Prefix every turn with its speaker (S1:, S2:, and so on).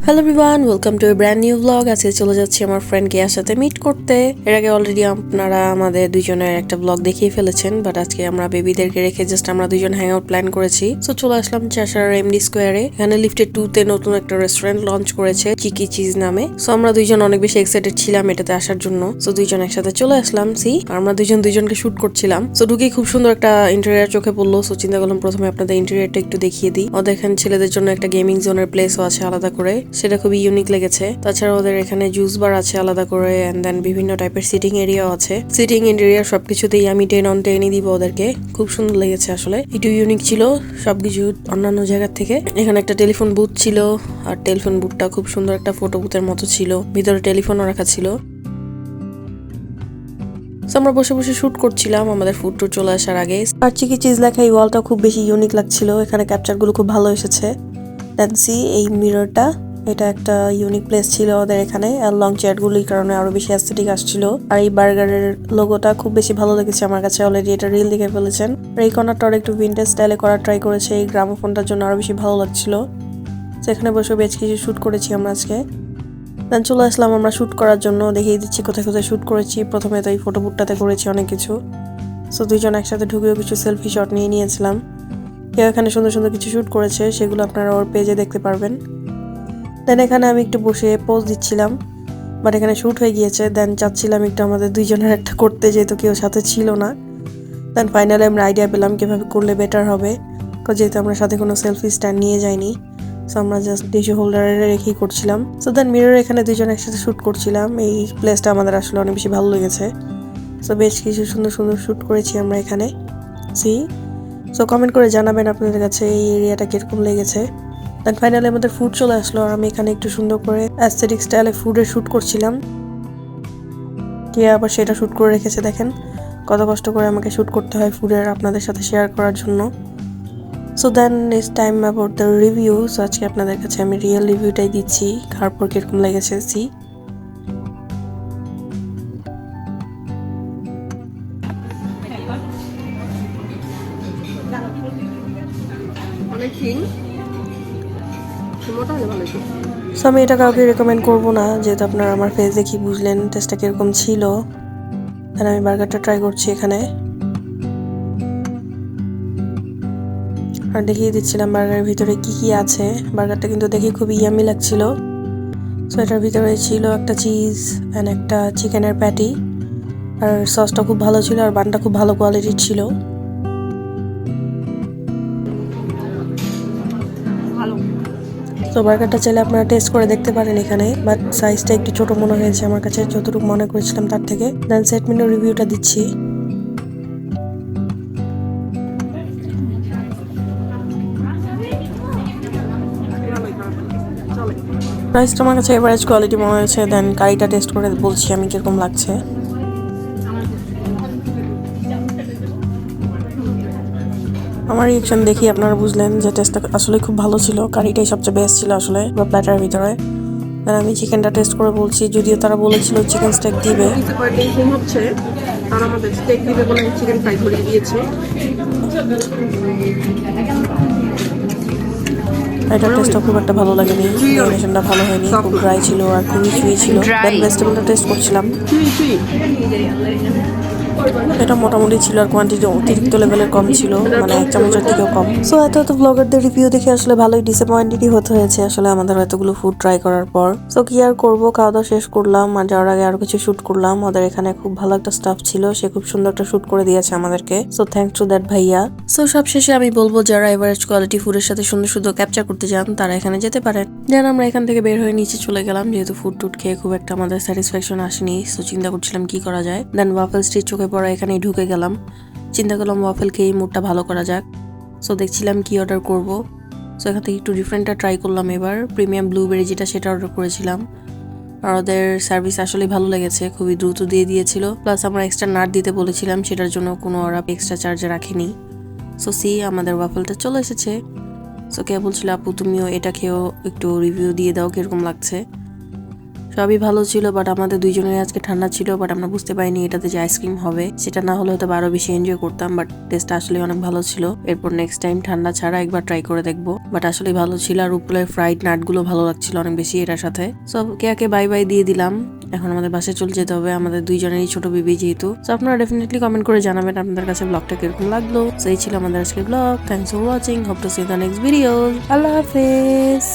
S1: Hello everyone, welcome to A brand new blog. আজকে চলে যাচ্ছি আমার ফ্রেন্ড কেয়ার সাথে মিট করতে। এর আগে অলরেডি আপনারা আমাদের দুইজনের একটা ব্লগ দেখিয়ে ফেলেছেন, বাট আজকে আমরা বেবিদেরকে রেখে জাস্ট আমরা দুইজন হ্যাং আউট প্ল্যান করেছি। সো চলে আসলাম চাষার এমডি স্কোয়ারে। এখানে লিফটেড 2 তে নতুন একটা রেস্টুরেন্ট লঞ্চ করেছে চিকি চিজ নামে। সো আমরা দুইজন অনেক বেশি এক্সাইটেড ছিলাম এটাতে আসার জন্য। সো দুইজন একসাথে চলে আসলাম। আমরা দুইজনকে শুট করছিলাম। সো ঢুকেই খুব সুন্দর একটা ইন্টেরিয়ার চোখে পড়লো। সো চিন্তা করলাম প্রথমে আপনাদের ইন্টেরিয়ারটা একটু দেখিয়ে দিই। ওদের এখানে ছেলেদের জন্য একটা গেমিং জোনের প্লেসও আছে আলাদা করে, সেটা খুবই ইউনিক লেগেছে। তাছাড়া ওদের এখানে জুস বার আছে আলাদা করে, এন্ড দেন বিভিন্ন টাইপের সিটিং এরিয়াও আছে। সিটিং এরিয়া সবকিছুতেই আমি 10 on 10 দিব ওদেরকে। খুব সুন্দর লেগেছে আসলে, একটু ইউনিক ছিল সবকিছু অন্যান্য জায়গা থেকে। এখানে একটা টেলিফোন বুথ ছিল, আর টেলিফোন বুথটা খুব সুন্দর একটা ফটো বুথের মতো ছিল, ভিতরে টেলিফোনও রাখা ছিল। আমরা বসে বসে শুট করছিলাম আমাদের ফুড টুর চলে আসার আগে। আর চিকি চিজ লেখা এই ওয়ালটা খুব বেশি ইউনিক লাগছিল, এখানে ক্যাপচার গুলো খুব ভালো এসেছে। দেন সি এই মিররটা, এটা একটা ইউনিক প্লেস ছিল ওদের এখানে, আর লং চেয়ার গুলির কারণে আরো বেশি অ্যাস্থেটিক আসছিল। আর এই বার্গারের লোগোটা খুব বেশি ভালো লেগেছে আমার কাছে, অলরেডি এটা রিল দেখে ফেলেছেন। আর এই কর্নারটা একটু ভিন্টেজ স্টাইলে করার ট্রাই করেছে, এই গ্রামোফোনটার জন্য আরো বেশি ভালো লাগছিল। সেখানে বসে বেশ কিছু শুট করেছি আমরা আজকে। দেন চলে আসলাম আমরা শুট করার জন্য, দেখিয়ে দিচ্ছি কোথায় কোথায় শুট করেছি। প্রথমে তো এই ফটো বুটটাতে করেছি অনেক কিছু। সো দুইজন একসাথে ঢুকেও কিছু সেলফি শট নিয়ে নিয়েছিলাম। কেউ এখানে সুন্দর সুন্দর কিছু শুট করেছে, সেগুলো আপনারা ওর পেজে দেখতে পারবেন। দেন এখানে আমি একটু বসে পোজ দিচ্ছিলাম, বাট এখানে শুট হয়ে গিয়েছে। দেন চাচ্ছিলাম একটু আমাদের দুইজনের একটা করতে, যেহেতু কেউ সাথে ছিল না। দেন ফাইনালি আমরা আইডিয়া পেলাম কিভাবে করলে বেটার হবে, যেহেতু আমরা সাথে কোনো সেলফি স্ট্যান্ড নিয়ে যাইনি। সো আমরা জাস্ট টিস্যু হোল্ডারে রেখেই করছিলাম। সো দেন মিরর এখানে দুইজন একসাথে শুট করছিলাম। এই প্লেসটা আমাদের আসলে অনেক বেশি ভালো লেগেছে। সো বেশ কিছু সুন্দর সুন্দর শুট করেছি আমরা এখানে। সো কমেন্ট করে জানাবেন আপনাদের কাছে এই এরিয়াটা কিরকম লেগেছে। দেন ফাইনালি আমাদের ফুড চলে আসলো, আর আমি এখানে একটু সুন্দর করে অ্যাস্থেটিক স্টাইলে ফুডের শুট করছিলাম। কে আবার সেটা শুট করে রেখেছে, দেখেন কত কষ্ট করে আমাকে শুট করতে হয় ফুডের আপনাদের সাথে শেয়ার করার জন্য। So then it's time about the review. সো আজকে আপনাদের কাছে আমি রিয়েল রিভিউটাই দিচ্ছি, খাওয়ার পর কিরকম লেগেছে। সো আমি এটা কাউকে রেকমেন্ড করবো না, যেহেতু আপনারা আমার ফেস দেখি বুঝলেন টেস্টটা কিরকম ছিল। আর আমি বার্গারটা ট্রাই করছি এখানে, আর দেখিয়ে দিচ্ছিলাম বার্গারের ভিতরে কি কি আছে। বার্গারটা কিন্তু দেখে খুবই ইয়ামি লাগছিল। সো এটার ভিতরে ছিল একটা চিজ অ্যান্ড একটা চিকেনের প্যাটি, আর সসটা খুব ভালো ছিল, আর বানটা খুব ভালো কোয়ালিটির ছিল। তো বার্গারটা চাইলে আপনারা টেস্ট করে দেখতে পারেন এখানে, বাট সাইজটা একটু ছোট মনে হয়েছে আমার কাছে, যতটুকু মনে করেছিলাম তার থেকে। দেন সেট মেনু রিভিউটা দিচ্ছি। প্রাইসটা আমার কাছে এভারেজ কোয়ালিটি মনে হয়েছে। দেন কারিটা টেস্ট করে বলছি আমি কিরকম লাগছে। আমার রিয়েকশন দেখি আপনারা বুঝলেন যে টেস্টটা আসলে খুব ভালো ছিল, কারিটাই সবচেয়ে বেস্ট ছিল আসলে প্ল্যাটারের ভিতরে। দেন আমি চিকেনটা টেস্ট করে বলছি, যদিও তারা বলেছিল চিকেন স্টেক দিবে। আমাদের স্টেক দিবে বলে চিকেন ফ্রাই করে দিয়েছে। এটার টেস্টটা খুব একটা ভালো লাগেনি, ম্যারিনেশনটা ভালো হয়নি, খুব ড্রাই ছিল আর খুবই চুই ছিল। দেন ভেজিটেবলটা টেস্ট করছিলাম, এটা মোটামুটি ছিল, আর কোয়ান্টিটি অতিরিক্ত লেভেলের কম ছিল, মানে 1 চামচের থেকেও কম। সো এত ব্লগারদের রিভিউ দেখে আসলে ভালোই ডিসঅ্যাপয়েন্টেডই হতে হয়েছে আসলে আমাদের এতগুলো ফুড ট্রাই করার পর। সো কি আর করবো, খাওয়া দাওয়া শেষ করলাম, আর যাওয়ার আগে আরো কিছু শুট করলাম। ওদের এখানে খুব ভালো একটা স্টাফ ছিল, সে খুব সুন্দর একটা শুট করে দিয়েছে আমাদেরকে। সো থ্যাঙ্কস টু দ্যাট ভাইয়া। সো সবশেষে আমি বলবো, যারা এভারেজ কোয়ালিটি ফুডের সাথে সুন্দর সুন্দর ক্যাপচার করতে চান তারা এখানে যেতে পারেন। দেন আমরা এখান থেকে বের হয়ে নিচে চলে গেলাম, যেহেতু ফুড টুড খেয়ে খুব একটা আমাদের স্যাটিসফ্যাকশন আসেনি। সো চিন্তা করছিলাম কি করা যায়। দেন ওয়াফেল স্ট্রিট চোখে পড়া এখানেই ঢুকে গেলাম, চিন্তা করলাম ওয়াফেল খেয়ে মুডটা ভালো করা যাক। সো দেখছিলাম কি অর্ডার করব। সো এখান থেকে একটু ডিফারেন্টটা ট্রাই করলাম এবার, প্রিমিয়াম ব্লুবেরি যেটা সেটা অর্ডার করেছিলাম। আর ওদের সার্ভিস আসলে ভালো লেগেছে, খুবই দ্রুত দিয়ে দিয়েছিল। প্লাস আমরা এক্সট্রা নাট দিতে বলেছিলাম, সেটার জন্য কোনো ওরা এক্সট্রা চার্জ রাখেনি। সো আমাদের ওয়াফেলটা চলে এসেছে। সো কে বলছিল আপু তুমিও এটা খেয়েও একটু রিভিউ দিয়ে দাও কিরকম লাগছে। সবই ভালো ছিল, বাট আমাদের দুইজনের আজকে ঠান্ডা ছিল, বাট আমরা বুঝতে পারিনি এটাতে যে আইসক্রিম হবে। সেটা না হলে হয়তো আরো বেশি এনজয় করতাম, বাট টেস্টটা আসলে অনেক ভালো ছিল। এরপর নেক্সট টাইম ঠান্ডা ছাড়া একবার ট্রাই করে দেখবো। বাট আসলে ভালো ছিল, আর উপরে ফ্রাইড নাট গুলো ভালো লাগছিল অনেক বেশি এটার সাথে। সব কে বাই বাই দিয়ে দিলাম। এখন আমাদের বাসায় চলে যেতে হবে, আমাদের দুইজনেরই ছোট বেবি যেহেতু। সো আপনারা ডেফিনেটলি কমেন্ট করে জানাবেন আপনাদের কাছে ব্লগটা কিরকম লাগলো। সো এই ছিল আমাদের আজকের blog. Thanks for watching, hope to see you the next video. আল্লাহ হাফেজ।